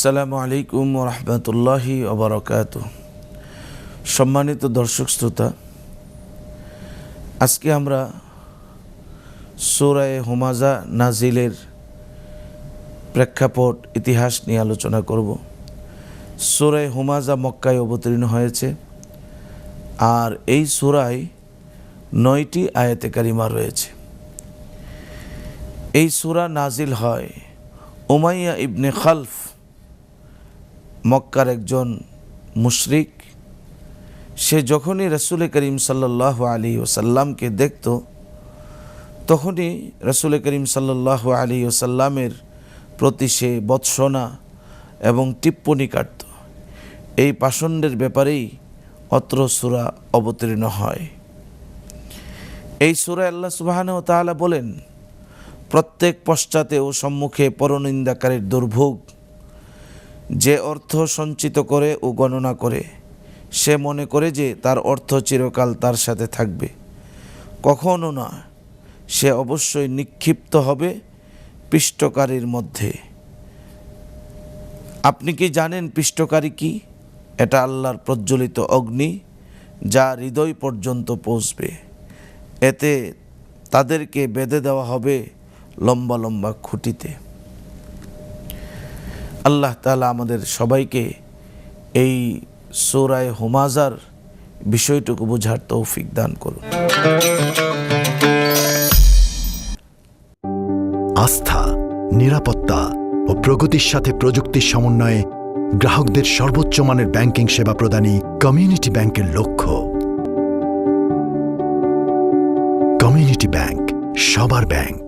আসসালামু আলাইকুম ওয়া রাহমাতুল্লাহি ওয়া বারাকাতুহু। সম্মানিত দর্শক শ্রোতা, আজকে আমরা সূরা হুমাযা নাজিলের প্রেক্ষাপট ইতিহাস নিয়ে আলোচনা করব। সূরা হুমাযা মক্কায় অবতীর্ণ হয়েছে, আর এই সূরায় 9টি আয়াতে কারিমা রয়েছে। এই সূরা নাজিল হয় উমাইয়া ইবনে খালফ, মক্কার একজন মুশরিক। সে যখনই রাসূল করিম সাল্লাল্লাহু আলাইহি ওয়াসাল্লামকে দেখত, তখনই রাসূল করিম সাল্লাল্লাহু আলাইহি ওয়াসাল্লামের প্রতি সে বৎসনা এবং টিপ্পনী কাটত। এই পাষণ্ডের ব্যাপারেই অত্র সূরা অবতীর্ণ হয়। এই সূরায় আল্লাহ সুবহানাহু ওয়া তাআলা বলেন, প্রত্যেক পশ্চাতে ও সম্মুখে পরনিন্দাকারীর দুর্ভোগ। যে অর্থ সঞ্চিত করে ও গণনা করে, সে মনে করে যে তার অর্থ চিরকাল তার সাথে থাকবে। কখনো না, সে অবশ্যই নিক্ষিপ্ত হবে পিষ্টকারীর মধ্যে। আপনি কি জানেন পিষ্টকারী কি? এটা আল্লাহর প্রজ্বলিত অগ্নি, যা হৃদয় পর্যন্ত পৌঁছবে। এতে তাদেরকে বেঁধে দেওয়া হবে লম্বা লম্বা খুঁটিতে। আল্লাহ তাআলা আমাদের সবাইকে এই সূরা হুমাযার বিষয়টুকু বোঝার তৌফিক দান করুন। আস্থা, নিরাপত্তা ও প্রগতির সাথে প্রযুক্তির সমন্বয়ে গ্রাহকদের সর্বোচ্চ মানের ব্যাংকিং সেবা প্রদানই কমিউনিটি ব্যাংকের লক্ষ্য। কমিউনিটি ব্যাংক, সবার ব্যাংক।